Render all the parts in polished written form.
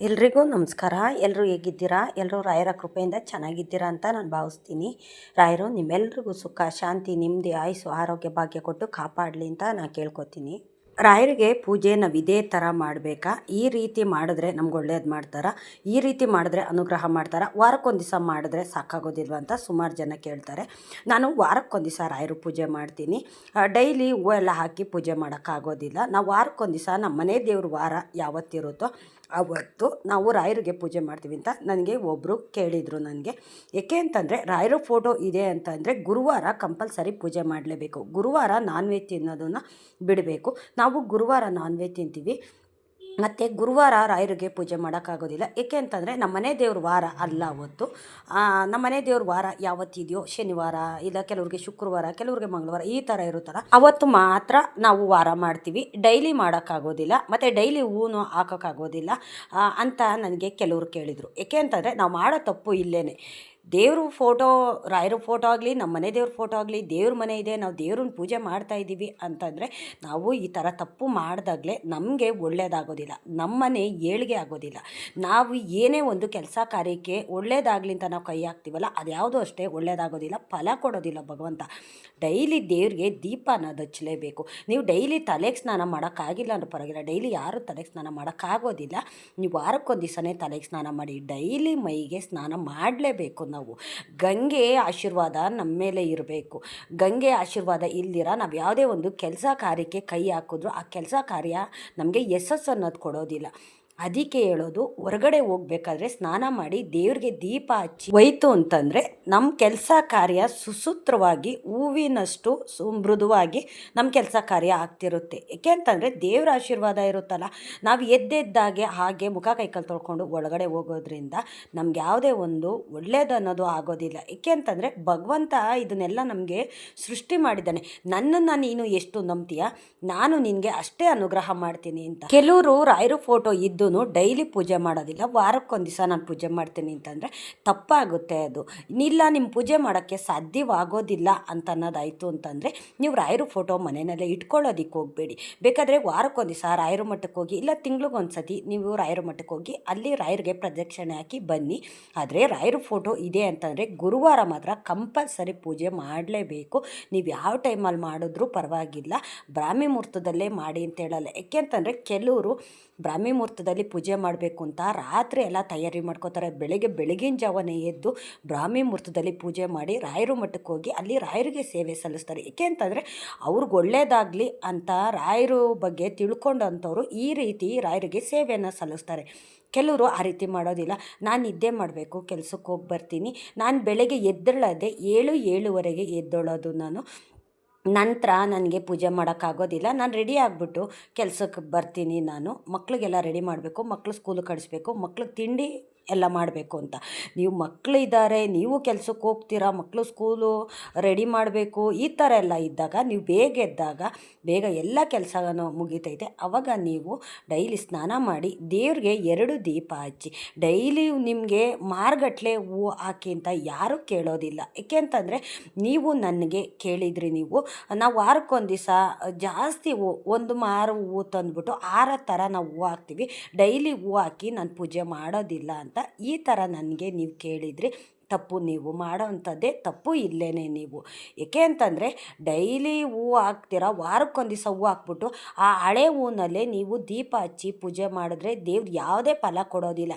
ಎಲ್ರಿಗೂ ನಮಸ್ಕಾರ. ಎಲ್ಲರೂ ಹೇಗಿದ್ದೀರಾ? ಎಲ್ಲರೂ ರಾಯರ ಕೃಪೆಯಿಂದ ಚೆನ್ನಾಗಿದ್ದೀರಾ ಅಂತ ನಾನು ಭಾವಿಸ್ತೀನಿ. ರಾಯರು ನಿಮ್ಮೆಲ್ರಿಗೂ ಸುಖ, ಶಾಂತಿ, ನೆಮ್ಮದಿ, ಆಯುಸ್ಸು, ಆರೋಗ್ಯ, ಭಾಗ್ಯ ಕೊಟ್ಟು ಕಾಪಾಡಲಿ ಅಂತ ನಾನು ಕೇಳ್ಕೊತೀನಿ. ರಾಯರಿಗೆ ಪೂಜೆ ನಾವು ಇದೇ ಥರ ಮಾಡಬೇಕಾ? ಈ ರೀತಿ ಮಾಡಿದ್ರೆ ನಮ್ಗೆ ಒಳ್ಳೇದು ಮಾಡ್ತಾರಾ? ಈ ರೀತಿ ಮಾಡಿದ್ರೆ ಅನುಗ್ರಹ ಮಾಡ್ತಾರಾ? ವಾರಕ್ಕೊಂದು ದಿವಸ ಮಾಡಿದ್ರೆ ಸಾಕಾಗೋದಿಲ್ವ ಅಂತ ಸುಮಾರು ಜನ ಕೇಳ್ತಾರೆ. ನಾನು ವಾರಕ್ಕೊಂದು ದಿವಸ ರಾಯರು ಪೂಜೆ ಮಾಡ್ತೀನಿ. ಡೈಲಿ ಹೂವು ಎಲ್ಲ ಹಾಕಿ ಪೂಜೆ ಮಾಡೋಕ್ಕಾಗೋದಿಲ್ಲ. ನಾವು ವಾರಕ್ಕೊಂದು ದಿವಸ ನಮ್ಮ ಮನೆ ದೇವ್ರ ವಾರ ಯಾವತ್ತಿರುತ್ತೋ ಅವತ್ತು ನಾವು ರಾಯರಿಗೆ ಪೂಜೆ ಮಾಡ್ತೀವಿ ಅಂತ ನನಗೆ ಒಬ್ಬರು ಕೇಳಿದರು. ನನಗೆ ಏಕೆ ಅಂತಂದರೆ ರಾಯರ ಫೋಟೋ ಇದೆ ಅಂತಂದರೆ ಗುರುವಾರ ಕಂಪಲ್ಸರಿ ಪೂಜೆ ಮಾಡಲೇಬೇಕು. ಗುರುವಾರ ನಾನ್ ವೆಜ್ ತಿನ್ನೋದನ್ನು ಬಿಡಬೇಕು. ನಾವು ಗುರುವಾರ ನಾನ್ ವೆಜ್ ತಿಂತೀವಿ. ಮತ್ತು ಗುರುವಾರ ರಾಯರಿಗೆ ಪೂಜೆ ಮಾಡೋಕ್ಕಾಗೋದಿಲ್ಲ. ಏಕೆ ಅಂತಂದರೆ ನಮ್ಮ ಮನೆ ದೇವ್ರ ವಾರ ಅಲ್ಲ ಅವತ್ತು. ನಮ್ಮ ಮನೆ ದೇವ್ರ ವಾರ ಯಾವತ್ತಿದೆಯೋ ಶನಿವಾರ, ಇಲ್ಲ ಕೆಲವ್ರಿಗೆ ಶುಕ್ರವಾರ, ಕೆಲವ್ರಿಗೆ ಮಂಗಳವಾರ, ಈ ಥರ ಇರುತ್ತಲ್ಲ, ಅವತ್ತು ಮಾತ್ರ ನಾವು ವಾರ ಮಾಡ್ತೀವಿ. ಡೈಲಿ ಮಾಡೋಕ್ಕಾಗೋದಿಲ್ಲ ಮತ್ತು ಡೈಲಿ ಹೂವು ಹಾಕೋಕ್ಕಾಗೋದಿಲ್ಲ ಅಂತ ನನಗೆ ಕೆಲವರು ಕೇಳಿದರು. ಏಕೆ ಅಂತಂದರೆ ನಾವು ಮಾಡೋ ತಪ್ಪು ಇಲ್ಲೇ ದೇವರು ಫೋಟೋ, ರಾಯರ ಫೋಟೋ ಆಗಲಿ, ನಮ್ಮ ಮನೆ ದೇವ್ರ ಫೋಟೋ ಆಗಲಿ, ದೇವ್ರ ಮನೆ ಇದೆ, ನಾವು ದೇವ್ರನ್ನ ಪೂಜೆ ಮಾಡ್ತಾಯಿದ್ದೀವಿ ಅಂತಂದರೆ ನಾವು ಈ ಥರ ತಪ್ಪು ಮಾಡಿದಾಗಲೇ ನಮಗೆ ಒಳ್ಳೆಯದಾಗೋದಿಲ್ಲ, ನಮ್ಮನೆ ಏಳಿಗೆ ಆಗೋದಿಲ್ಲ. ನಾವು ಏನೇ ಒಂದು ಕೆಲಸ ಕಾರ್ಯಕ್ಕೆ ಒಳ್ಳೇದಾಗಲಿ ಅಂತ ನಾವು ಕೈ ಹಾಕ್ತೀವಲ್ಲ, ಅದು ಯಾವುದೂ ಅಷ್ಟೇ ಒಳ್ಳೆಯದಾಗೋದಿಲ್ಲ, ಫಲ ಕೊಡೋದಿಲ್ಲ ಭಗವಂತ. ಡೈಲಿ ದೇವ್ರಿಗೆ ದೀಪನ ಹಚ್ಚಲೇಬೇಕು. ನೀವು ಡೈಲಿ ತಲೆಗೆ ಸ್ನಾನ ಮಾಡೋಕ್ಕಾಗಿಲ್ಲ ಅಂದ್ರೆ ಪರವಾಗಿಲ್ಲ, ಡೈಲಿ ಯಾರು ತಲೆಗೆ ಸ್ನಾನ ಮಾಡೋಕ್ಕಾಗೋದಿಲ್ಲ, ನೀವು ವಾರಕ್ಕೊಂದು ದಿವಸನೇ ತಲೆಗೆ ಸ್ನಾನ ಮಾಡಿ. ಡೈಲಿ ಮೈಗೆ ಸ್ನಾನ ಮಾಡಲೇಬೇಕು. ನಾವು ಗಂಗೆ ಆಶೀರ್ವಾದ ನಮ್ಮ ಮೇಲೆ ಇರಬೇಕು. ಗಂಗೆ ಆಶೀರ್ವಾದ ಇಲ್ದಿರ ನಾವು ಯಾವುದೇ ಒಂದು ಕೆಲಸ ಕಾರ್ಯಕ್ಕೆ ಕೈ ಹಾಕಿದ್ರು ಆ ಕೆಲಸ ಕಾರ್ಯ ನಮಗೆ ಯಶಸ್ಸು ಅನ್ನೋದು ಕೊಡೋದಿಲ್ಲ. ಅದಕ್ಕೆ ಹೇಳೋದು, ಹೊರಗಡೆ ಹೋಗ್ಬೇಕಾದ್ರೆ ಸ್ನಾನ ಮಾಡಿ ದೇವ್ರಿಗೆ ದೀಪ ಹಚ್ಚಿ ಹೋಯ್ತು ಅಂತಂದರೆ ನಮ್ಮ ಕೆಲಸ ಕಾರ್ಯ ಸುಸೂತ್ರವಾಗಿ ಹೂವಿನಷ್ಟು ಮೃದುವಾಗಿ ನಮ್ಮ ಕೆಲಸ ಕಾರ್ಯ ಆಗ್ತಿರುತ್ತೆ. ಏಕೆ ಅಂತಂದರೆ ದೇವ್ರ ಆಶೀರ್ವಾದ ಇರುತ್ತಲ್ಲ. ನಾವು ಎದ್ದೆದ್ದಾಗೆ ಹಾಗೆ ಮುಖ ಕೈಕಾಲು ತೊಳ್ಕೊಂಡು ಒಳಗಡೆ ಹೋಗೋದ್ರಿಂದ ನಮ್ಗೆ ಯಾವುದೇ ಒಂದು ಒಳ್ಳೇದು ಅನ್ನೋದು ಆಗೋದಿಲ್ಲ. ಏಕೆ ಅಂತಂದರೆ ಭಗವಂತ ಇದನ್ನೆಲ್ಲ ನಮಗೆ ಸೃಷ್ಟಿ ಮಾಡಿದ್ದಾನೆ. ನನ್ನನ್ನು ನೀನು ಎಷ್ಟು ನಂಬ್ತೀಯ, ನಾನು ನಿನಗೆ ಅಷ್ಟೇ ಅನುಗ್ರಹ ಮಾಡ್ತೀನಿ ಅಂತ. ಕೆಲವರು ರಾಯರ ಫೋಟೋ ಇದ್ದು ಡೈಲಿ ಪೂಜೆ ಮಾಡೋದಿಲ್ಲ, ವಾರಕ್ಕೊಂದು ದಿವಸ ನಾನು ಪೂಜೆ ಮಾಡ್ತೀನಿ ಅಂತಂದರೆ ತಪ್ಪಾಗುತ್ತೆ. ಅದು ಇಲ್ಲ, ನಿಮ್ಮ ಪೂಜೆ ಮಾಡೋಕ್ಕೆ ಸಾಧ್ಯವಾಗೋದಿಲ್ಲ ಅಂತ ಅನ್ನೋದಾಯಿತು ಅಂತಂದರೆ ನೀವು ರಾಯರ ಫೋಟೋ ಮನೆಯಲ್ಲೇ ಇಟ್ಕೊಳ್ಳೋದಕ್ಕೆ ಹೋಗಬೇಡಿ. ಬೇಕಾದರೆ ವಾರಕ್ಕೊಂದು ದಿವಸ ರಾಯರ ಮಠಕ್ಕೆ ಹೋಗಿ, ಇಲ್ಲ ತಿಂಗ್ಳಿಗೊಂದು ಸತಿ ನೀವು ರಾಯರ ಮಠಕ್ಕೆ ಹೋಗಿ ಅಲ್ಲಿ ರಾಯರಿಗೆ ಪ್ರದಕ್ಷಿಣೆ ಹಾಕಿ ಬನ್ನಿ. ಆದರೆ ರಾಯರ ಫೋಟೋ ಇದೆ ಅಂತಂದರೆ ಗುರುವಾರ ಮಾತ್ರ ಕಂಪಲ್ಸರಿ ಪೂಜೆ ಮಾಡಲೇಬೇಕು. ನೀವು ಯಾವ ಟೈಮಲ್ಲಿ ಮಾಡಿದ್ರೂ ಪರವಾಗಿಲ್ಲ, ಬ್ರಾಹ್ಮಿ ಮುಹೂರ್ತದಲ್ಲೇ ಮಾಡಿ ಅಂತ ಹೇಳಲ್ಲ. ಯಾಕೆ ಅಂತಂದರೆ ಕೆಲವರು ಬ್ರಾಹ್ಮಿ ಮುಹೂರ್ತದಲ್ಲಿ ಪೂಜೆ ಮಾಡಬೇಕು ಅಂತ ರಾತ್ರಿ ಎಲ್ಲ ತಯಾರಿ ಮಾಡ್ಕೋತಾರೆ. ಬೆಳಗಿನ ಜಾವನೇ ಎದ್ದು ಬ್ರಾಹ್ಮಿ ಮುಹೂರ್ತದಲ್ಲಿ ಪೂಜೆ ಮಾಡಿ ರಾಯರ ಮಠಕ್ಕೆ ಹೋಗಿ ಅಲ್ಲಿ ರಾಯರಿಗೆ ಸೇವೆ ಸಲ್ಲಿಸ್ತಾರೆ. ಏಕೆ ಅಂತಂದರೆ ಅವ್ರಿಗೆ ಒಳ್ಳೆಯದಾಗಲಿ ಅಂತ ರಾಯರ ಬಗ್ಗೆ ತಿಳ್ಕೊಂಡಂಥವ್ರು ಈ ರೀತಿ ರಾಯರಿಗೆ ಸೇವೆಯನ್ನು ಸಲ್ಲಿಸ್ತಾರೆ. ಕೆಲವರು ಆ ರೀತಿ ಮಾಡೋದಿಲ್ಲ. ನಾನು ನಿದ್ದೆ ಮಾಡಬೇಕು, ಕೆಲಸಕ್ಕೆ ಹೋಗಿ ಬರ್ತೀನಿ, ನಾನು ಬೆಳಗ್ಗೆ ಎದ್ದೇಳದೆ 7-7:30 ಎದ್ದೇಳೋದು ನಾನು. ನಂತರ ನನಗೆ ಪೂಜೆ ಮಾಡೋಕ್ಕಾಗೋದಿಲ್ಲ, ನಾನು ರೆಡಿ ಆಗಿಬಿಟ್ಟು ಕೆಲಸಕ್ಕೆ ಬರ್ತೀನಿ. ನಾನು ಮಕ್ಕಳಿಗೆಲ್ಲ ರೆಡಿ ಮಾಡಬೇಕು, ಮಕ್ಕಳು ಸ್ಕೂಲಿಗೆ ಕಳಿಸ್ಬೇಕು, ಮಕ್ಳಿಗೆ ತಿಂಡಿ ಎಲ್ಲ ಮಾಡಬೇಕು ಅಂತ. ನೀವು ಮಕ್ಕಳಿದ್ದಾರೆ, ನೀವು ಕೆಲಸಕ್ಕೆ ಹೋಗ್ತೀರಾ, ಮಕ್ಕಳು ಸ್ಕೂಲು ರೆಡಿ ಮಾಡಬೇಕು, ಈ ಥರ ಎಲ್ಲ ಇದ್ದಾಗ ನೀವು ಬೇಗ ಎದ್ದಾಗ ಬೇಗ ಎಲ್ಲ ಕೆಲಸನೂ ಮುಗಿತೈತೆ. ಆವಾಗ ನೀವು ಡೈಲಿ ಸ್ನಾನ ಮಾಡಿ ದೇವ್ರಿಗೆ 2 ದೀಪ ಹಚ್ಚಿ. ಡೈಲಿ ನಿಮಗೆ ಮಾರುಗಟ್ಲೆ ಹೂವು ಹಾಕಿ ಅಂತ ಯಾರೂ ಕೇಳೋದಿಲ್ಲ. ಏಕೆ ಅಂತಂದರೆ ನೀವು ನನಗೆ ಕೇಳಿದ್ರಿ, ನಾವು ವಾರಕ್ಕೊಂದು ದಿವಸ ಜಾಸ್ತಿ ಒಂದು ಮಾರು ಹೂವು ತಂದುಬಿಟ್ಟು 6 ಥರ ನಾವು ಹೂವು ಹಾಕ್ತೀವಿ, ಡೈಲಿ ಹೂವು ಹಾಕಿ ನಾನು ಪೂಜೆ ಮಾಡೋದಿಲ್ಲ ಅಂತ ಈ ಥರ ನನಗೆ ನೀವು ಕೇಳಿದ್ರಿ. ತಪ್ಪು, ನೀವು ಮಾಡೋವಂಥದ್ದೇ ತಪ್ಪು ಇಲ್ಲೇ ನೀವು. ಏಕೆ ಅಂತಂದರೆ ಡೈಲಿ ಹೂವು ಹಾಕ್ತೀರಾ, ವಾರಕ್ಕೊಂದು ದಿವಸ ಹೂವು ಹಾಕ್ಬಿಟ್ಟು ಆ ಹಳೆ ಹೂವಿನಲ್ಲೇ ನೀವು ದೀಪ ಹಚ್ಚಿ ಪೂಜೆ ಮಾಡಿದ್ರೆ ದೇವ್ರು ಯಾವುದೇ ಫಲ ಕೊಡೋದಿಲ್ಲ.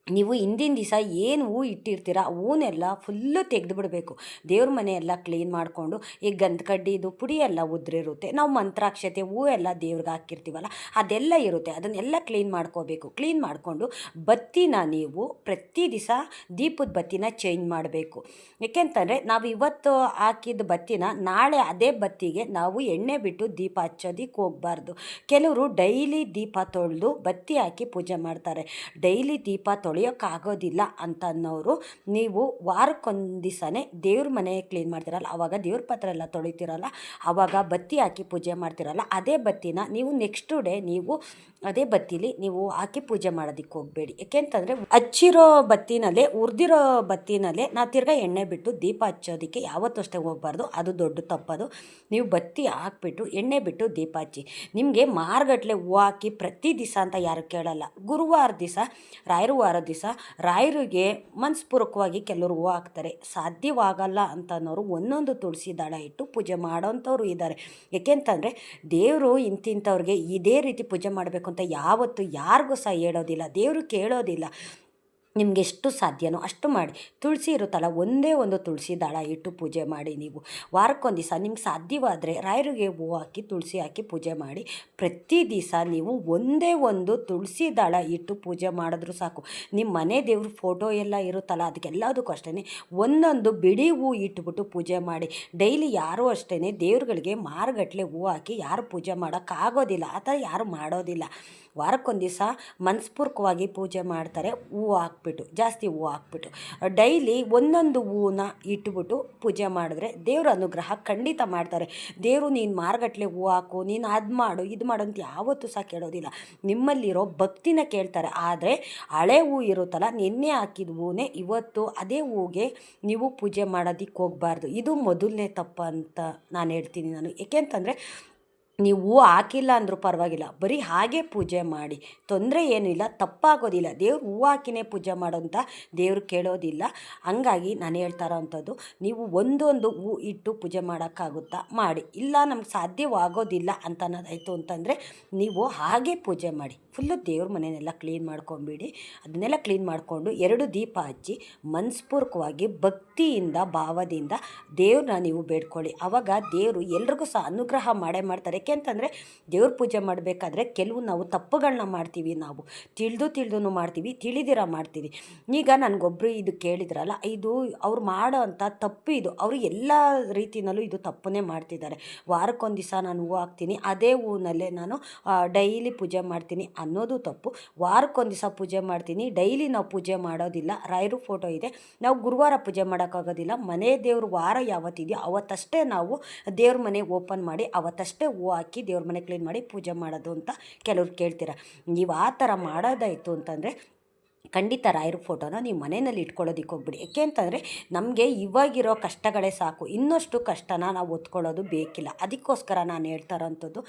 ನೀವು ಹಿಂದಿನ ದಿವಸ ಏನು ಹೂವು ಇಟ್ಟಿರ್ತೀರ ಹೂವನ್ನೆಲ್ಲ ಫುಲ್ಲು ತೆಗೆದುಬಿಡಬೇಕು. ದೇವ್ರ ಮನೆ ಎಲ್ಲ ಕ್ಲೀನ್ ಮಾಡಿಕೊಂಡು, ಈ ಗಂಧ ಕಡ್ಡಿದು ಪುಡಿ ಎಲ್ಲ ಉದ್ರಿರುತ್ತೆ, ನಾವು ಮಂತ್ರಾಕ್ಷತೆ ಹೂವೆಲ್ಲ ದೇವ್ರಿಗೆ ಹಾಕಿರ್ತೀವಲ್ಲ ಅದೆಲ್ಲ ಇರುತ್ತೆ, ಅದನ್ನೆಲ್ಲ ಕ್ಲೀನ್ ಮಾಡ್ಕೋಬೇಕು. ಕ್ಲೀನ್ ಮಾಡಿಕೊಂಡು ಬತ್ತಿನ ನೀವು ಪ್ರತಿ ದಿವಸ ದೀಪದ ಬತ್ತಿನ ಚೇಂಜ್ ಮಾಡಬೇಕು. ಏಕೆಂತಂದರೆ ನಾವು ಇವತ್ತು ಹಾಕಿದ ಬತ್ತಿನ ನಾಳೆ ಅದೇ ಬತ್ತಿಗೆ ನಾವು ಎಣ್ಣೆ ಬಿಟ್ಟು ದೀಪ ಹಚ್ಚೋದಕ್ಕೆ ಹೋಗಬಾರ್ದು. ಕೆಲವರು ಡೈಲಿ ದೀಪ ತೊಳೆದು ಬತ್ತಿ ಹಾಕಿ ಪೂಜೆ ಮಾಡ್ತಾರೆ. ಡೈಲಿ ದೀಪ ತೊಳೆಯೋಕ್ಕಾಗೋದಿಲ್ಲ ಅಂತ ಅನ್ನೋರು ನೀವು ವಾರಕ್ಕೊಂದು ದಿವಸನೇ ದೇವ್ರ ಮನೆ ಕ್ಲೀನ್ ಮಾಡ್ತೀರಲ್ಲ, ಆವಾಗ ದೇವ್ರ ಪಾತ್ರೆ ಎಲ್ಲ ತೊಳಿತೀರಲ್ಲ, ಆವಾಗ ಬತ್ತಿ ಹಾಕಿ ಪೂಜೆ ಮಾಡ್ತೀರಲ್ಲ, ಅದೇ ಬತ್ತಿನ ನೀವು ನೆಕ್ಸ್ಟ್ ಡೇ ನೀವು ಅದೇ ಬತ್ತಿಲಿ ನೀವು ಹಾಕಿ ಪೂಜೆ ಮಾಡೋದಕ್ಕೆ ಹೋಗಬೇಡಿ. ಯಾಕೆಂತಂದರೆ ಹಚ್ಚಿರೋ ಬತ್ತಿನಲ್ಲೇ ಉರಿದಿರೋ ಬತ್ತಿನಲ್ಲೇ ನಾವು ತಿರ್ಗಾ ಎಣ್ಣೆ ಬಿಟ್ಟು ದೀಪ ಹಚ್ಚೋದಕ್ಕೆ ಯಾವತ್ತೂ ಅಷ್ಟೇ ಹೋಗಬಾರ್ದು. ಅದು ದೊಡ್ಡ ತಪ್ಪದು. ನೀವು ಬತ್ತಿ ಹಾಕ್ಬಿಟ್ಟು ಎಣ್ಣೆ ಬಿಟ್ಟು ದೀಪ ಹಚ್ಚಿ. ನಿಮಗೆ ಮಾರುಗಟ್ಲೆ ಹೂವು ಹಾಕಿ ಪ್ರತಿ ದಿವಸ ಅಂತ ಯಾರು ಕೇಳಲ್ಲ. ಗುರುವಾರ ದಿವಸ ರಾಯರ ವಾರದ ದಿವಸ ರಾಯರಿಗೆ ಮನಸ್ಪೂರ್ವಕವಾಗಿ ಕೆಲವರು ಹೂವು ಹಾಕ್ತಾರೆ. ಸಾಧ್ಯವಾಗಲ್ಲ ಅಂತ ಅನ್ನೋರು ಒಂದೊಂದು ತುಳಸಿ ದಳ ಇಟ್ಟು ಪೂಜೆ ಮಾಡೋಂಥವ್ರು ಇದ್ದಾರೆ. ಏಕೆಂತಂದರೆ ದೇವರು ಇಂತಿಂಥವ್ರಿಗೆ ಇದೇ ರೀತಿ ಪೂಜೆ ಮಾಡಬೇಕು ಅಂತ ಯಾವತ್ತೂ ಯಾರಿಗೂ ಸಹ ಹೇಳೋದಿಲ್ಲ, ದೇವರು ಕೇಳೋದಿಲ್ಲ. ನಿಮ್ಗೆ ಎಷ್ಟು ಸಾಧ್ಯನೋ ಅಷ್ಟು ಮಾಡಿ. ತುಳಸಿ ಇರುತ್ತಲ್ಲ, ಒಂದೇ ಒಂದು ತುಳಸಿ ದಳ ಇಟ್ಟು ಪೂಜೆ ಮಾಡಿ. ನೀವು ವಾರಕ್ಕೊಂದು ದಿವಸ ನಿಮ್ಗೆ ಸಾಧ್ಯವಾದರೆ ರಾಯರಿಗೆ ಹೂವು ಹಾಕಿ ತುಳಸಿ ಹಾಕಿ ಪೂಜೆ ಮಾಡಿ. ಪ್ರತಿ ದಿವಸ ನೀವು ಒಂದೇ ಒಂದು ತುಳಸಿ ದಳ ಇಟ್ಟು ಪೂಜೆ ಮಾಡಿದ್ರೂ ಸಾಕು. ನಿಮ್ಮ ಮನೆ ದೇವ್ರ ಫೋಟೋ ಎಲ್ಲ ಇರುತ್ತಲ್ಲ, ಅದಕ್ಕೆಲ್ಲದಕ್ಕೂ ಅಷ್ಟೇ ಒಂದೊಂದು ಬಿಡಿ ಹೂವು ಇಟ್ಬಿಟ್ಟು ಪೂಜೆ ಮಾಡಿ. ಡೈಲಿ ಯಾರೂ ಅಷ್ಟೇ ದೇವ್ರುಗಳಿಗೆ ಮಾರುಗಟ್ಲೆ ಹೂವು ಹಾಕಿ ಯಾರು ಪೂಜೆ ಮಾಡೋಕ್ಕಾಗೋದಿಲ್ಲ. ಆ ಥರ ಯಾರು ಮಾಡೋದಿಲ್ಲ. ವಾರಕ್ಕೊಂದು ದಿವಸ ಮನಸ್ಪೂರ್ವಕವಾಗಿ ಪೂಜೆ ಮಾಡ್ತಾರೆ. ಹೂವು ಹಾಕ್ಬಿಟ್ಟು, ಜಾಸ್ತಿ ಹೂವು ಹಾಕ್ಬಿಟ್ಟು ಡೈಲಿ ಒಂದೊಂದು ಹೂವನ್ನ ಇಟ್ಬಿಟ್ಟು ಪೂಜೆ ಮಾಡಿದ್ರೆ ದೇವ್ರ ಅನುಗ್ರಹ ಖಂಡಿತ ಮಾಡ್ತಾರೆ. ದೇವರು ನೀನು ಮಾರುಗಟ್ಲೆ ಹೂವು ಹಾಕು, ನೀನು ಅದು ಮಾಡು ಇದು ಮಾಡು ಅಂತ ಯಾವತ್ತೂ ಸಹ ಕೇಳೋದಿಲ್ಲ. ನಿಮ್ಮಲ್ಲಿರೋ ಭಕ್ತಿನ ಕೇಳ್ತಾರೆ. ಆದರೆ ಹಳೆ ಹೂವು ಇರುತ್ತಲ್ಲ, ನಿನ್ನೆ ಹಾಕಿದ ಹೂವನ್ನೇ ಇವತ್ತು ಅದೇ ಹೂವಿಗೆ ನೀವು ಪೂಜೆ ಮಾಡೋದಕ್ಕೆ ಹೋಗಬಾರ್ದು. ಇದು ಮೊದಲನೇ ತಪ್ಪು ಅಂತ ನಾನು ಹೇಳ್ತೀನಿ. ಏಕೆಂತಂದರೆ ನೀವು ಹೂವು ಹಾಕಿಲ್ಲ ಅಂದರೂ ಪರವಾಗಿಲ್ಲ, ಬರೀ ಹಾಗೆ ಪೂಜೆ ಮಾಡಿ, ತೊಂದರೆ ಏನೂ ಇಲ್ಲ, ತಪ್ಪಾಗೋದಿಲ್ಲ. ದೇವ್ರು ಹೂವು ಹಾಕಿನೇ ಪೂಜೆ ಮಾಡೋಂಥ ದೇವ್ರು ಕೇಳೋದಿಲ್ಲ. ಹಂಗಾಗಿ ನಾನು ಹೇಳ್ತಾ ಇರೋವಂಥದ್ದು, ನೀವು ಒಂದೊಂದು ಹೂವು ಇಟ್ಟು ಪೂಜೆ ಮಾಡೋಕ್ಕಾಗುತ್ತಾ ಮಾಡಿ. ಇಲ್ಲ ನಮ್ಗೆ ಸಾಧ್ಯವಾಗೋದಿಲ್ಲ ಅಂತ ಅನ್ನೋದಾಯಿತು ಅಂತಂದರೆ ನೀವು ಹಾಗೆ ಪೂಜೆ ಮಾಡಿ. ಫುಲ್ಲು ದೇವ್ರ ಮನೆಯನ್ನೆಲ್ಲ ಕ್ಲೀನ್ ಮಾಡ್ಕೊಂಬಿಡಿ. ಅದನ್ನೆಲ್ಲ ಕ್ಲೀನ್ ಮಾಡಿಕೊಂಡು 2 ದೀಪ ಹಚ್ಚಿ ಮನಸ್ಪೂರ್ವಕವಾಗಿ ಭಕ್ತಿಯಿಂದ ಭಾವದಿಂದ ದೇವ್ರನ್ನ ನೀವು ಬೇಡ್ಕೊಳ್ಳಿ. ಆವಾಗ ದೇವರು ಎಲ್ರಿಗೂ ಸಹ ಅನುಗ್ರಹ ಮಾಡೇ ಮಾಡ್ತಾರೆ. ಯಾಕೆಂತಂದರೆ ದೇವ್ರ ಪೂಜೆ ಮಾಡಬೇಕಾದ್ರೆ ಕೆಲವು ನಾವು ತಪ್ಪುಗಳನ್ನ ಮಾಡ್ತೀವಿ. ನಾವು ತಿಳಿದು ಮಾಡ್ತೀವಿ, ತಿಳಿದಿರ ಮಾಡ್ತೀವಿ. ಈಗ ನನಗೊಬ್ಬರು ಇದು ಕೇಳಿದ್ರಲ್ಲ, ಇದು ಅವ್ರು ಮಾಡೋ ಅಂಥ ತಪ್ಪು. ಇದು ಅವರು ಎಲ್ಲ ರೀತಿಯಲ್ಲೂ ಇದು ತಪ್ಪನ್ನೇ ಮಾಡ್ತಿದ್ದಾರೆ. ವಾರಕ್ಕೊಂದು ದಿವಸ ನಾನು ಹೂವು ಹಾಕ್ತೀನಿ, ಅದೇ ಹೂವಿನಲ್ಲೇ ನಾನು ಡೈಲಿ ಪೂಜೆ ಮಾಡ್ತೀನಿ ಅನ್ನೋದು ತಪ್ಪು. ವಾರಕ್ಕೊಂದು ದಿವಸ ಪೂಜೆ ಮಾಡ್ತೀನಿ, ಡೈಲಿ ನಾವು ಪೂಜೆ ಮಾಡೋದಿಲ್ಲ. ರಾಯರು ಫೋಟೋ ಇದೆ, ನಾವು ಗುರುವಾರ ಪೂಜೆ ಮಾಡೋಕ್ಕಾಗೋದಿಲ್ಲ. ಮನೆ ದೇವ್ರ ವಾರ ಯಾವತ್ತಿದೆಯೋ ಅವತ್ತಷ್ಟೇ ನಾವು ದೇವ್ರ ಮನೆ ಓಪನ್ ಮಾಡಿ ಅವತ್ತಷ್ಟೇ ಹೂವು ಹಾಕಿ ದೇವ್ರ ಮನೆ ಕ್ಲೀನ್ ಮಾಡಿ ಪೂಜೆ ಮಾಡೋದು ಅಂತ ಕೆಲವ್ರು ಕೇಳ್ತೀರ. ನೀವು ಆ ಥರ ಮಾಡೋದಾಯಿತು ಅಂತಂದರೆ ಖಂಡಿತ ರಾಯರ ಫೋಟೋನ ನೀವು ಮನೆಯಲ್ಲಿ ಇಟ್ಕೊಳ್ಳೋದಕ್ಕೆ ಹೋಗ್ಬಿಡಿ. ಏಕೆ ಅಂತಂದರೆ ನಮಗೆ ಇವಾಗಿರೋ ಕಷ್ಟಗಳೇ ಸಾಕು, ಇನ್ನಷ್ಟು ಕಷ್ಟನ ನಾವು ಹೊತ್ಕೊಳ್ಳೋದು ಬೇಕಿಲ್ಲ. ಅದಕ್ಕೋಸ್ಕರ ನಾನು ಹೇಳ್ತಾ ಇರೋಂಥದ್ದು,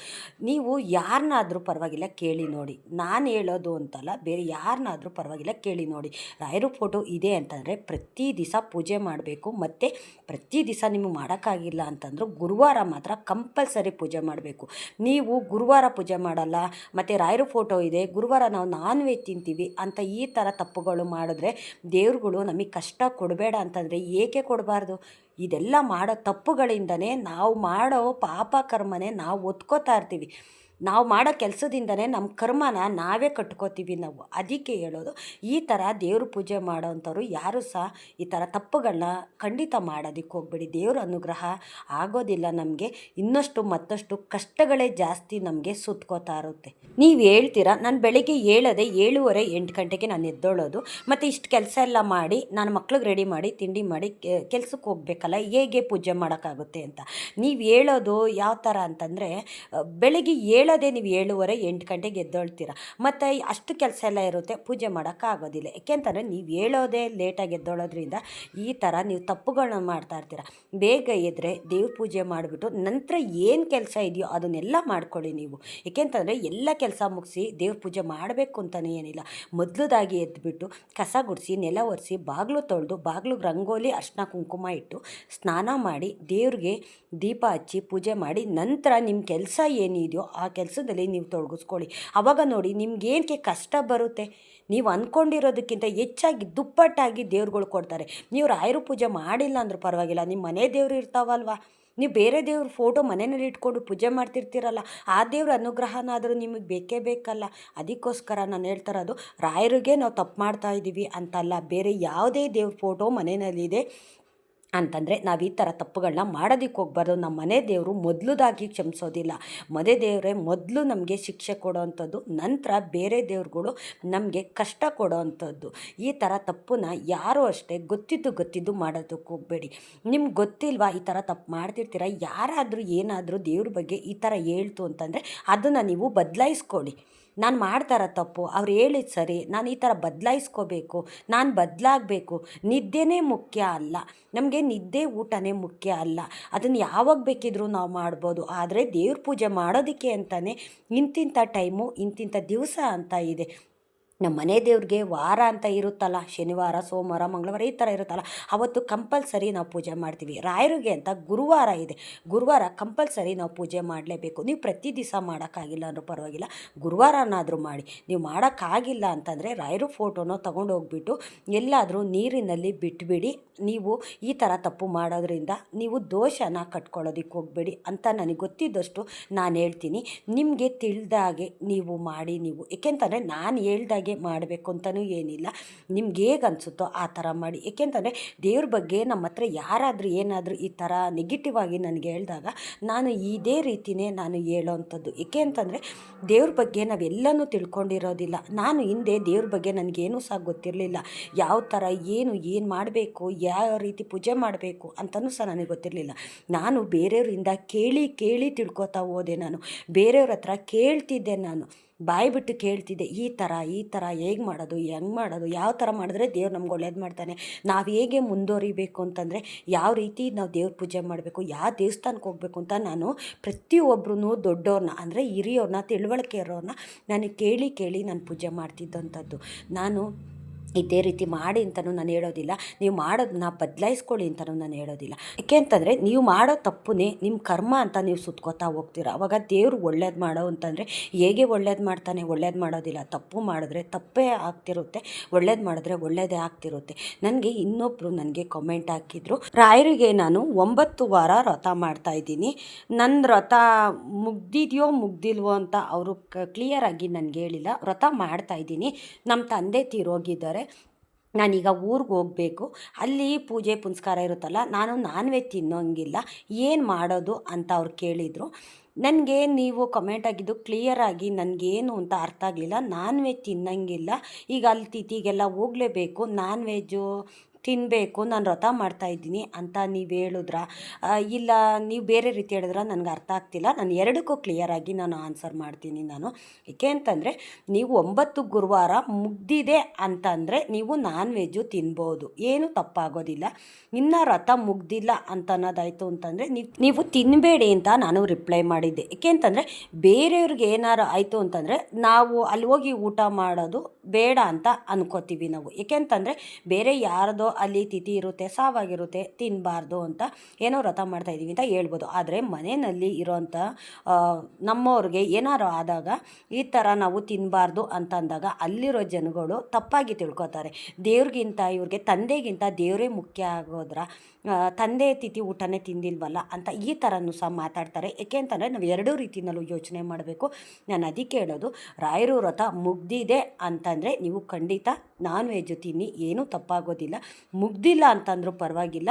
ನೀವು ಯಾರನ್ನಾದರೂ ಪರವಾಗಿಲ್ಲ ಕೇಳಿ ನೋಡಿ. ನಾನು ಹೇಳೋದು ಅಂತಲ್ಲ, ಬೇರೆ ಯಾರನ್ನಾದರೂ ಪರವಾಗಿಲ್ಲ ಕೇಳಿ ನೋಡಿ. ರಾಯರ ಫೋಟೋ ಇದೆ ಅಂತಂದರೆ ಪ್ರತಿ ದಿವಸ ಪೂಜೆ ಮಾಡಬೇಕು. ಮತ್ತು ಪ್ರತಿ ದಿವಸ ನಿಮಗೆ ಮಾಡೋಕ್ಕಾಗಿಲ್ಲ ಅಂತಂದರೂ ಗುರುವಾರ ಮಾತ್ರ ಕಂಪಲ್ಸರಿ ಪೂಜೆ ಮಾಡಬೇಕು. ನೀವು ಗುರುವಾರ ಪೂಜೆ ಮಾಡಲ್ಲ, ಮತ್ತು ರಾಯರ ಫೋಟೋ ಇದೆ, ಗುರುವಾರ ನಾವು ನಾನ್ ವೆಜ್ ತಿಂತೀವಿ ಅಂತ ಈ ಥರ ತಪ್ಪುಗಳು ಮಾಡಿದ್ರೆ ದೇವ್ರುಗಳು ನಮಗೆ ಕಷ್ಟ ಕೊಡಬೇಡ ಅಂತಂದರೆ ಏಕೆ ಕೊಡಬಾರ್ದು? ಇದೆಲ್ಲ ಮಾಡೋ ತಪ್ಪುಗಳಿಂದನೇ ನಾವು ಮಾಡೋ ಪಾಪ ಕರ್ಮನೇ ನಾವು ಒತ್ಕೋತಾ ಇರ್ತೀವಿ. ನಾವು ಮಾಡೋ ಕೆಲಸದಿಂದನೇ ನಮ್ಮ ಕರ್ಮನ ನಾವೇ ಕಟ್ಕೋತೀವಿ ನಾವು. ಅದಕ್ಕೆ ಹೇಳೋದು, ಈ ಥರ ದೇವ್ರ ಪೂಜೆ ಮಾಡೋವಂಥವ್ರು ಯಾರು ಸಹ ಈ ಥರ ತಪ್ಪುಗಳನ್ನ ಖಂಡಿತ ಮಾಡೋದಕ್ಕೆ ಹೋಗ್ಬೇಡಿ. ದೇವ್ರ ಅನುಗ್ರಹ ಆಗೋದಿಲ್ಲ ನಮಗೆ. ಇನ್ನಷ್ಟು ಮತ್ತಷ್ಟು ಕಷ್ಟಗಳೇ ಜಾಸ್ತಿ ನಮಗೆ ಸುತ್ಕೋತಾ ಇರುತ್ತೆ. ನೀವು ಹೇಳ್ತೀರಾ, ನಾನು ಬೆಳಿಗ್ಗೆ ಏಳದೆ 7:30 8 ಗಂಟೆಗೆ ನಾನು ಎದ್ದೇಳೋದು, ಮತ್ತು ಇಷ್ಟು ಕೆಲಸ ಎಲ್ಲ ಮಾಡಿ ನಾನು ಮಕ್ಳಿಗೆ ರೆಡಿ ಮಾಡಿ ತಿಂಡಿ ಮಾಡಿ ಕೆಲ್ಸಕ್ಕೆ ಹೋಗ್ಬೇಕಲ್ಲ, ಹೇಗೆ ಪೂಜೆ ಮಾಡೋಕ್ಕಾಗುತ್ತೆ ಅಂತ. ನೀವು ಹೇಳೋದು ಯಾವ ಥರ ಅಂತಂದರೆ, ಬೆಳಗ್ಗೆ ಹೇಳೋದೇ ನೀವು 7:30 8 ಗಂಟೆಗೆ ಎದ್ದೇಳ್ತೀರ, ಮತ್ತು ಅಷ್ಟು ಕೆಲಸ ಎಲ್ಲ ಇರುತ್ತೆ, ಪೂಜೆ ಮಾಡೋಕ್ಕಾಗೋದಿಲ್ಲ. ಯಾಕೆಂತಂದರೆ ನೀವು ಹೇಳೋದೇ ಲೇಟಾಗಿ ಎದ್ದೇಳೋದ್ರಿಂದ ಈ ಥರ ನೀವು ತಪ್ಪುಗಳನ್ನ ಮಾಡ್ತಾ ಇರ್ತೀರ. ಬೇಗ ಎದ್ದರೆ ದೇವ್ರ ಪೂಜೆ ಮಾಡಿಬಿಟ್ಟು ನಂತರ ಏನು ಕೆಲಸ ಇದೆಯೋ ಅದನ್ನೆಲ್ಲ ಮಾಡ್ಕೊಳ್ಳಿ ನೀವು. ಏಕೆಂತಂದರೆ ಎಲ್ಲ ಕೆಲಸ ಮುಗಿಸಿ ದೇವ್ರ ಪೂಜೆ ಮಾಡಬೇಕು ಅಂತಲೇ ಏನಿಲ್ಲ. ಮೊದಲದಾಗಿ ಎದ್ದುಬಿಟ್ಟು ಕಸ ಗುಡಿಸಿ, ನೆಲ ಒರೆಸಿ, ಬಾಗಿಲು ತೊಳೆದು, ಬಾಗಿಲಿಗೆ ರಂಗೋಲಿ ಅರ್ಶಿನ ಕುಂಕುಮ ಇಟ್ಟು ಸ್ನಾನ ಮಾಡಿ ದೇವ್ರಿಗೆ ದೀಪ ಹಚ್ಚಿ ಪೂಜೆ ಮಾಡಿ ನಂತರ ನಿಮ್ಮ ಕೆಲಸ ಏನಿದೆಯೋ ಆ ಕೆಲಸದಲ್ಲಿ ನೀವು ತೊಡಗಿಸ್ಕೊಳ್ಳಿ. ಆವಾಗ ನೋಡಿ ನಿಮ್ಗೇನಕ್ಕೆ ಕಷ್ಟ ಬರುತ್ತೆ. ನೀವು ಅಂದ್ಕೊಂಡಿರೋದಕ್ಕಿಂತ ಹೆಚ್ಚಾಗಿ ದುಪ್ಪಟ್ಟಾಗಿ ದೇವ್ರುಗಳು ಕೊಡ್ತಾರೆ. ನೀವು ರಾಯರ ಪೂಜೆ ಮಾಡಿಲ್ಲ ಅಂದ್ರೂ ಪರವಾಗಿಲ್ಲ, ನಿಮ್ಮ ಮನೆ ದೇವ್ರು ಇರ್ತಾವಲ್ವ, ನೀವು ಬೇರೆ ದೇವ್ರ ಫೋಟೋ ಮನೆಯಲ್ಲಿ ಇಟ್ಕೊಂಡು ಪೂಜೆ ಮಾಡ್ತಿರ್ತೀರಲ್ಲ, ಆ ದೇವ್ರ ಅನುಗ್ರಹನಾದರೂ ನಿಮಗೆ ಬೇಕೇ ಬೇಕಲ್ಲ. ಅದಕ್ಕೋಸ್ಕರ ನಾನು ಹೇಳ್ತಾ ಇರೋದು, ರಾಯರಿಗೆ ನಾವು ತಪ್ಪು ಮಾಡ್ತಾ ಇದ್ದೀವಿ ಅಂತಲ್ಲ, ಬೇರೆ ಯಾವುದೇ ದೇವ್ರ ಫೋಟೋ ಮನೆಯಲ್ಲಿದೆ ಅಂತಂದರೆ ನಾವು ಈ ಥರ ತಪ್ಪುಗಳನ್ನ ಮಾಡೋದಕ್ಕೆ ಹೋಗ್ಬಾರ್ದು. ನಮ್ಮ ಮನೆ ದೇವರು ಮೊದಲದಾಗಿ ಕ್ಷಮಿಸೋದಿಲ್ಲ. ಮನೆ ದೇವರೇ ಮೊದಲು ನಮಗೆ ಶಿಕ್ಷೆ ಕೊಡೋವಂಥದ್ದು, ನಂತರ ಬೇರೆ ದೇವ್ರುಗಳು ನಮಗೆ ಕಷ್ಟ ಕೊಡೋವಂಥದ್ದು. ಈ ಥರ ತಪ್ಪನ್ನ ಯಾರೂ ಅಷ್ಟೇ ಗೊತ್ತಿದ್ದು ಮಾಡೋದಕ್ಕೆ ಹೋಗಬೇಡಿ. ನಿಮ್ಗೆ ಗೊತ್ತಿಲ್ವಾ ಈ ಥರ ತಪ್ಪು ಮಾಡ್ತಿರ್ತೀರ, ಯಾರಾದರೂ ಏನಾದರೂ ದೇವ್ರ ಬಗ್ಗೆ ಈ ಥರ ಹೇಳ್ತು ಅಂತಂದರೆ ಅದನ್ನು ನೀವು ಬದಲಾಯಿಸ್ಕೊಳ್ಳಿ. ನಾನು ಮಾಡ್ತಾ ಇರೋ ತಪ್ಪು, ಅವ್ರು ಹೇಳಿದ್ದು ಸರಿ, ನಾನು ಈ ಥರ ಬದಲಾಯಿಸ್ಕೋಬೇಕು, ನಾನು ಬದಲಾಗಬೇಕು. ನಿದ್ದೆನೇ ಮುಖ್ಯ ಅಲ್ಲ, ನಮಗೆ ನಿದ್ದೆ ಊಟನೇ ಮುಖ್ಯ ಅಲ್ಲ. ಅದನ್ನು ಯಾವಾಗ ಬೇಕಿದ್ರೂ ನಾವು ಮಾಡ್ಬೋದು. ಆದರೆ ದೇವ್ರ ಪೂಜೆ ಮಾಡೋದಕ್ಕೆ ಅಂತಲೇ ಇಂತಿಂಥ ಟೈಮು ಇಂತಿಂಥ ದಿವಸ ಅಂತ ಇದೆ. ನಮ್ಮ ಮನೆ ದೇವ್ರಿಗೆ ವಾರ ಅಂತ ಇರುತ್ತಲ್ಲ, ಶನಿವಾರ, ಸೋಮವಾರ, ಮಂಗಳವಾರ ಈ ಥರ ಇರುತ್ತಲ್ಲ, ಅವತ್ತು ಕಂಪಲ್ಸರಿ ನಾವು ಪೂಜೆ ಮಾಡ್ತೀವಿ. ರಾಯರಿಗೆ ಅಂತ ಗುರುವಾರ ಇದೆ, ಗುರುವಾರ ಕಂಪಲ್ಸರಿ ನಾವು ಪೂಜೆ ಮಾಡಲೇಬೇಕು. ನೀವು ಪ್ರತಿ ದಿವಸ ಮಾಡೋಕ್ಕಾಗಿಲ್ಲ ಅಂದರೂ ಪರವಾಗಿಲ್ಲ, ಗುರುವಾರನಾದರೂ ಮಾಡಿ. ನೀವು ಮಾಡೋಕ್ಕಾಗಿಲ್ಲ ಅಂತಂದರೆ ರಾಯರು ಫೋಟೋನೋ ತೊಗೊಂಡೋಗ್ಬಿಟ್ಟು ಎಲ್ಲಾದರೂ ನೀರಿನಲ್ಲಿ ಬಿಟ್ಬಿಡಿ. ನೀವು ಈ ಥರ ತಪ್ಪು ಮಾಡೋದ್ರಿಂದ ನೀವು ದೋಷನ ಕಟ್ಕೊಳ್ಳೋದಕ್ಕೆ ಹೋಗಬೇಡಿ ಅಂತ ನನಗೆ ಗೊತ್ತಿದ್ದಷ್ಟು ನಾನು ಹೇಳ್ತೀನಿ. ನಿಮಗೆ ತಿಳಿದಾಗೆ ನೀವು ಮಾಡಿ. ನೀವು ಏಕೆಂತಂದರೆ ನಾನು ಹೇಳ್ದಾಗೆ ಮಾಡಬೇಕು ಅಂತಲೂ ಏನಿಲ್ಲ, ನಿಮ್ಗೆ ಹೇಗೆ ಅನಿಸುತ್ತೋ ಆ ಥರ ಮಾಡಿ. ಏಕೆಂತಂದರೆ ದೇವ್ರ ಬಗ್ಗೆ ನಮ್ಮ ಹತ್ರ ಯಾರಾದರೂ ಏನಾದರೂ ಈ ಥರ ನೆಗೆಟಿವ್ ಆಗಿ ನನಗೆ ಹೇಳಿದಾಗ ನಾನು ಇದೇ ರೀತಿಯೇ ನಾನು ಹೇಳೋವಂಥದ್ದು. ಏಕೆ ಅಂತಂದರೆ ದೇವ್ರ ಬಗ್ಗೆ ನಾವೆಲ್ಲನೂ ತಿಳ್ಕೊಂಡಿರೋದಿಲ್ಲ. ನಾನು ಹಿಂದೆ ದೇವ್ರ ಬಗ್ಗೆ ನನಗೇನೂ ಸಹ ಗೊತ್ತಿರಲಿಲ್ಲ. ಯಾವ ಥರ ಏನು ಮಾಡಬೇಕು, ಯಾವ ರೀತಿ ಪೂಜೆ ಮಾಡಬೇಕು ಅಂತಲೂ ಸಹ ನನಗೆ ಗೊತ್ತಿರಲಿಲ್ಲ. ನಾನು ಬೇರೆಯವರಿಂದ ಕೇಳಿ ತಿಳ್ಕೊತಾ ಹೋದೆ. ನಾನು ಬೇರೆಯವ್ರ ಹತ್ರ ಕೇಳ್ತಿದ್ದೆ, ನಾನು ಬಾಯಿ ಬಿಟ್ಟು ಕೇಳ್ತಿದ್ದೆ, ಈ ಥರ ಹೇಗೆ ಮಾಡೋದು, ಹೆಂಗೆ ಮಾಡೋದು, ಯಾವ ಥರ ಮಾಡಿದ್ರೆ ದೇವ್ರು ನಮ್ಗೆ ಒಳ್ಳೇದು ಮಾಡ್ತಾನೆ, ನಾವು ಹೇಗೆ ಮುಂದುವರಿಬೇಕು ಅಂತಂದರೆ ಯಾವ ರೀತಿ ನಾವು ದೇವ್ರ ಪೂಜೆ ಮಾಡಬೇಕು, ಯಾವ ದೇವಸ್ಥಾನಕ್ಕೆ ಹೋಗಬೇಕು ಅಂತ ನಾನು ಪ್ರತಿಯೊಬ್ಬರೂ ದೊಡ್ಡವ್ರನ್ನ ಅಂದರೆ ಹಿರಿಯವ್ರನ್ನ, ತಿಳುವಳಿಕೆ ಇರೋರನ್ನ ನಾನು ಕೇಳಿ ನಾನು ಪೂಜೆ ಮಾಡ್ತಿದ್ದಂಥದ್ದು. ನಾನು ಇದೇ ರೀತಿ ಮಾಡಿ ಅಂತಲೂ ನಾನು ಹೇಳೋದಿಲ್ಲ, ನೀವು ಮಾಡೋದನ್ನ ಬದಲಾಯಿಸ್ಕೊಳ್ಳಿ ಅಂತಲೂ ನಾನು ಹೇಳೋದಿಲ್ಲ. ಏಕೆ ಅಂತಂದರೆ ನೀವು ಮಾಡೋ ತಪ್ಪುನೇ ನಿಮ್ಮ ಕರ್ಮ ಅಂತ ನೀವು ಸುತ್ಕೋತಾ ಹೋಗ್ತೀರ. ಅವಾಗ ದೇವರು ಒಳ್ಳೇದು ಮಾಡೋ ಅಂತಂದರೆ ಹೇಗೆ ಒಳ್ಳೇದು ಮಾಡ್ತಾನೆ? ಒಳ್ಳೇದು ಮಾಡೋದಿಲ್ಲ. ತಪ್ಪು ಮಾಡಿದ್ರೆ ತಪ್ಪೇ ಆಗ್ತಿರುತ್ತೆ, ಒಳ್ಳೇದು ಮಾಡಿದ್ರೆ ಒಳ್ಳೇದೇ ಆಗ್ತಿರುತ್ತೆ. ನನಗೆ ಇನ್ನೊಬ್ಬರು ನನಗೆ ಕಮೆಂಟ್ ಹಾಕಿದ್ರು, ರಾಯರಿಗೆ ನಾನು 9 ವಾರ ವ್ರತ ಮಾಡ್ತಾಯಿದ್ದೀನಿ, ನನ್ನ ವ್ರತ ಮುಗ್ದಿಲ್ವೋ ಅಂತ ಅವರು ಕ್ಲಿಯರಾಗಿ ನನಗೆ ಹೇಳಿಲ್ಲ. ವ್ರತ ಮಾಡ್ತಾಯಿದ್ದೀನಿ, ನಮ್ಮ ತಂದೆ ತೀರೋಗಿದ್ದಾರೆ, ನಾನೀಗ ಊರಿಗೆ ಹೋಗಬೇಕು, ಅಲ್ಲಿ ಪೂಜೆ ಪುನಸ್ಕಾರ ಇರುತ್ತಲ್ಲ, ನಾನು ನಾನ್ ವೆಜ್ ತಿನ್ನೋಂಗಿಲ್ಲ, ಏನು ಮಾಡೋದು ಅಂತ ಅವ್ರು ಕೇಳಿದರು. ನನಗೆ ನೀವು ಕಮೆಂಟ್ ಆಗಿದ್ದು ಕ್ಲಿಯರಾಗಿ ನನಗೇನು ಅಂತ ಅರ್ಥ ಆಗಲಿಲ್ಲ. ನಾನ್ ವೆಜ್ ತಿನ್ನೋಂಗಿಲ್ಲ, ಈಗ ಅಲ್ಲಿ ತಿಥಿಗೆಲ್ಲ ಹೋಗಲೇಬೇಕು, ನಾನ್ ವೆಜ್ಜು ತಿನ್ನಬೇಕು, ನಾನು ವ್ರತ ಮಾಡ್ತಾಯಿದ್ದೀನಿ ಅಂತ ನೀವು ಹೇಳಿದ್ರ, ಇಲ್ಲ ನೀವು ಬೇರೆ ರೀತಿ ಹೇಳಿದ್ರೆ ನನಗೆ ಅರ್ಥ ಆಗ್ತಿಲ್ಲ. ನಾನು ಎರಡಕ್ಕೂ ಕ್ಲಿಯರಾಗಿ ನಾನು ಆನ್ಸರ್ ಮಾಡ್ತೀನಿ ನಾನು. ಏಕೆ ಅಂತಂದರೆ ನೀವು 9 ಗುರುವಾರ ಮುಗ್ದಿದೆ ಅಂತಂದರೆ ನೀವು ನಾನ್ ವೆಜ್ಜು ತಿನ್ಬೋದು, ಏನು ತಪ್ಪಾಗೋದಿಲ್ಲ. ಇನ್ನು ವ್ರತ ಮುಗ್ದಿಲ್ಲ ಅಂತ ಅನ್ನೋದಾಯಿತು ಅಂತಂದರೆ ನೀವು ತಿನ್ನಬೇಡಿ ಅಂತ ನಾನು ರಿಪ್ಲೈ ಮಾಡಿದ್ದೆ. ಏಕೆ ಅಂತಂದರೆ ಬೇರೆಯವ್ರಿಗೆ ಏನಾರು ಆಯಿತು ಅಂತಂದರೆ ನಾವು ಅಲ್ಲಿ ಹೋಗಿ ಊಟ ಮಾಡೋದು ಬೇಡ ಅಂತ ಅನ್ಕೋತೀವಿ ನಾವು. ಏಕೆ ಅಂತಂದರೆ ಬೇರೆ ಯಾರ್ದೋ ಅಲ್ಲಿ ತಿಥಿ ಇರುತ್ತೆ, ಸಾವಾಗಿರುತ್ತೆ, ತಿನ್ನಬಾರ್ದು ಅಂತ ಏನೋ ವ್ರತ ಮಾಡ್ತಾಯಿದ್ದೀವಿ ಅಂತ ಹೇಳ್ಬೋದು. ಆದರೆ ಮನೆಯಲ್ಲಿ ಇರೋಂಥ ನಮ್ಮವ್ರಿಗೆ ಏನಾರು ಆದಾಗ ಈ ಥರ ನಾವು ತಿನ್ನಬಾರ್ದು ಅಂತ ಅಂದಾಗ ಅಲ್ಲಿರೋ ಜನಗಳು ತಪ್ಪಾಗಿ ತಿಳ್ಕೊತಾರೆ. ದೇವ್ರಿಗಿಂತ ಇವ್ರಿಗೆ ತಂದೆಗಿಂತ ದೇವರೇ ಮುಖ್ಯ ಆಗೋದ್ರ, ತಂದೆ ತಿಥಿ ಊಟನೇ ತಿಂದಿಲ್ವಲ್ಲ ಅಂತ ಈ ಥರನೂ ಸಹ ಮಾತಾಡ್ತಾರೆ. ಏಕೆ ಅಂತಂದರೆ ನಾವು ಎರಡೂ ರೀತಿಯಲ್ಲೂ ಯೋಚನೆ ಮಾಡಬೇಕು. ನಾನು ಅದಕ್ಕೆ ಹೇಳೋದು, ರಾಯರು ವ್ರತ ಮುಗ್ದಿದೆ ಅಂತಂದರೆ ನೀವು ಖಂಡಿತ ನಾನ್ ವೆಜ್ಜು ತಿನ್ನಿ, ಏನೂ ತಪ್ಪಾಗೋದಿಲ್ಲ. ಮುಗ್ದಿಲ್ಲ ಅಂತಂದ್ರೂ ಪರವಾಗಿಲ್ಲ,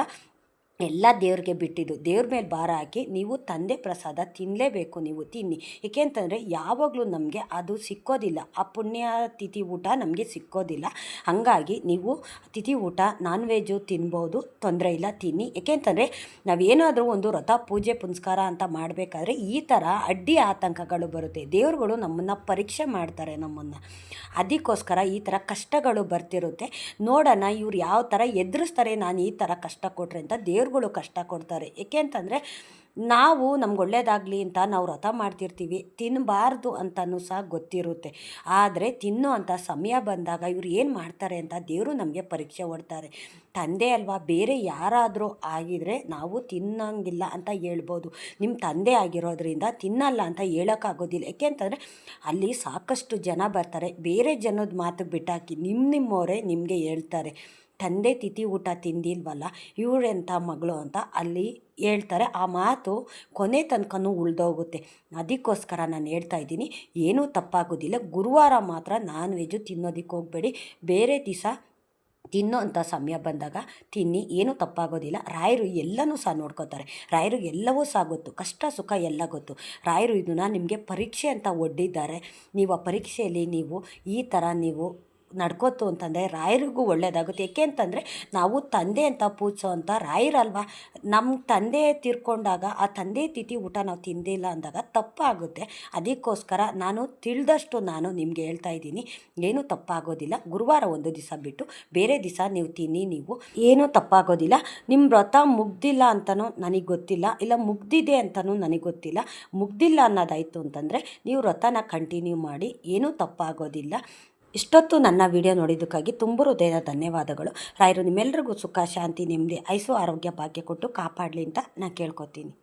ಎಲ್ಲ ದೇವ್ರಿಗೆ ಬಿಟ್ಟಿದ್ದು. ದೇವ್ರ ಮೇಲೆ ಭಾರ ಹಾಕಿ ನೀವು ತಂದೆ ಪ್ರಸಾದ ತಿನ್ನಲೇಬೇಕು, ನೀವು ತಿನ್ನಿ. ಏಕೆ ಅಂತಂದರೆ ಯಾವಾಗಲೂ ನಮಗೆ ಅದು ಸಿಕ್ಕೋದಿಲ್ಲ, ಆ ಪುಣ್ಯ ತಿಥಿ ಊಟ ನಮಗೆ ಸಿಕ್ಕೋದಿಲ್ಲ. ಹಾಗಾಗಿ ನೀವು ತಿಥಿ ಊಟ ನಾನ್ ವೆಜ್ಜು ತಿನ್ಬೋದು, ತೊಂದರೆ ಇಲ್ಲ, ತಿನ್ನಿ. ಏಕೆ ಅಂತಂದರೆ ನಾವೇನಾದರೂ ಒಂದು ವ್ರತ ಪೂಜೆ ಪುನಸ್ಕಾರ ಅಂತ ಮಾಡಬೇಕಾದ್ರೆ ಈ ಥರ ಅಡ್ಡಿ ಆತಂಕಗಳು ಬರುತ್ತೆ. ದೇವ್ರುಗಳು ನಮ್ಮನ್ನು ಪರೀಕ್ಷೆ ಮಾಡ್ತಾರೆ, ನಮ್ಮನ್ನು. ಅದಕ್ಕೋಸ್ಕರ ಈ ಥರ ಕಷ್ಟಗಳು ಬರ್ತಿರುತ್ತೆ. ನೋಡೋಣ ಇವ್ರು ಯಾವ ಥರ ಎದುರಿಸ್ತಾರೆ, ನಾನು ಈ ಥರ ಕಷ್ಟ ಕೊಟ್ಟರೆ ಅಂತ. ದೇವ್ರುಗಳು ಕಷ್ಟ ಕೊಡ್ತಾರೆ. ಏಕೆ ಅಂತಂದರೆ ನಾವು ನಮ್ಗೆ ಒಳ್ಳೇದಾಗಲಿ ಅಂತ ನಾವು ವ್ರತ ಮಾಡ್ತಿರ್ತೀವಿ, ತಿನ್ನಬಾರ್ದು ಅಂತಲೂ ಸಹ ಗೊತ್ತಿರುತ್ತೆ. ಆದರೆ ತಿನ್ನೋ ಅಂಥ ಸಮಯ ಬಂದಾಗ ಇವ್ರು ಏನು ಮಾಡ್ತಾರೆ ಅಂತ ದೇವರು ನಮಗೆ ಪರೀಕ್ಷೆ ಕೊಡ್ತಾರೆ. ತಂದೆ ಅಲ್ವಾ, ಬೇರೆ ಯಾರಾದರೂ ಆಗಿದರೆ ನಾವು ತಿನ್ನೋಂಗಿಲ್ಲ ಅಂತ ಹೇಳ್ಬೋದು. ನಿಮ್ಮ ತಂದೆ ಆಗಿರೋದ್ರಿಂದ ತಿನ್ನಲ್ಲ ಅಂತ ಹೇಳೋಕ್ಕಾಗೋದಿಲ್ಲ. ಏಕೆ ಅಂತಂದರೆ ಅಲ್ಲಿ ಸಾಕಷ್ಟು ಜನ ಬರ್ತಾರೆ, ಬೇರೆ ಜನದ ಮಾತು ಬಿಟ್ಟಾಕಿ ನಿಮ್ಮವರೇ ನಿಮಗೆ ಹೇಳ್ತಾರೆ, ತಂದೆ ತಿಥಿ ಊಟ ತಿಂದಿಲ್ವಲ್ಲ ಇವಳೆಂಥ ಮಗಳು ಅಂತ ಅಲ್ಲಿ ಹೇಳ್ತಾರೆ. ಆ ಮಾತು ಕೊನೆ ತನಕನೂ ಉಳಿದೋಗುತ್ತೆ. ಅದಕ್ಕೋಸ್ಕರ ನಾನು ಹೇಳ್ತಾ ಇದ್ದೀನಿ, ಏನೂ ತಪ್ಪಾಗೋದಿಲ್ಲ. ಗುರುವಾರ ಮಾತ್ರ ನಾನ್ ವೆಜ್ಜು ತಿನ್ನೋದಕ್ಕೆ ಹೋಗಬೇಡಿ, ಬೇರೆ ದಿವಸ ತಿನ್ನೋ ಅಂಥ ಸಮಯ ಬಂದಾಗ ತಿನ್ನಿ, ಏನೂ ತಪ್ಪಾಗೋದಿಲ್ಲ. ರಾಯರು ಎಲ್ಲನೂ ಸಹ ನೋಡ್ಕೋತಾರೆ, ರಾಯರು ಎಲ್ಲವೂ ಸಹ ಗೊತ್ತು, ಕಷ್ಟ ಸುಖ ಎಲ್ಲ ಗೊತ್ತು. ರಾಯರು ಇದನ್ನು ನಿಮಗೆ ಪರೀಕ್ಷೆ ಅಂತ ಒಡ್ಡಿದ್ದಾರೆ. ನೀವು ಆ ಪರೀಕ್ಷೆಯಲ್ಲಿ ನೀವು ಈ ಥರ ನೀವು ನಡ್ಕೋತು ಅಂತಂದರೆ ರಾಯರಿಗೂ ಒಳ್ಳೆಯದಾಗುತ್ತೆ. ಏಕೆ ಅಂತಂದರೆ ನಾವು ತಂದೆ ಅಂತ ಪೂಜಿಸೋ ಅಂಥ ರಾಯರಲ್ವ. ನಮ್ಮ ತಂದೆ ತೀರ್ಕೊಂಡಾಗ ಆ ತಂದೆ ತಿಥಿ ಊಟ ನಾವು ತಿಂದಿಲ್ಲ ಅಂದಾಗ ತಪ್ಪಾಗುತ್ತೆ. ಅದಕ್ಕೋಸ್ಕರ ನಾನು ತಿಳಿದಷ್ಟು ನಾನು ನಿಮಗೆ ಹೇಳ್ತಾ ಇದ್ದೀನಿ, ಏನೂ ತಪ್ಪಾಗೋದಿಲ್ಲ. ಗುರುವಾರ ಒಂದು ದಿವಸ ಬಿಟ್ಟು ಬೇರೆ ದಿವಸ ನೀವು ತಿನ್ನಿ, ನೀವು ಏನೂ ತಪ್ಪಾಗೋದಿಲ್ಲ. ನಿಮ್ಮ ವ್ರತ ಮುಗ್ದಿಲ್ಲ ಅಂತಲೂ ನನಗೆ ಗೊತ್ತಿಲ್ಲ, ಇಲ್ಲ ಮುಗ್ದಿದೆ ಅಂತಲೂ ನನಗೆ ಗೊತ್ತಿಲ್ಲ. ಮುಗ್ದಿಲ್ಲ ಅನ್ನೋದಾಯಿತು ಅಂತಂದರೆ ನೀವು ವ್ರತನ ಕಂಟಿನ್ಯೂ ಮಾಡಿ, ಏನೂ ತಪ್ಪಾಗೋದಿಲ್ಲ. ಇಷ್ಟೊತ್ತು ನನ್ನ ವಿಡಿಯೋ ನೋಡಿದ್ದಕ್ಕಾಗಿ ತುಂಬ ಹೃದಯದ ಧನ್ಯವಾದಗಳು. ರಾಯರು ನಿಮ್ಮೆಲ್ರಿಗೂ ಸುಖ, ಶಾಂತಿ, ನೆಮ್ಮದಿ, ಆಯುಸ್ಸು, ಆರೋಗ್ಯ, ಭಾಗ್ಯ ಕೊಟ್ಟು ಕಾಪಾಡಲಿ ಅಂತ ನಾನು ಕೇಳ್ಕೊತೀನಿ.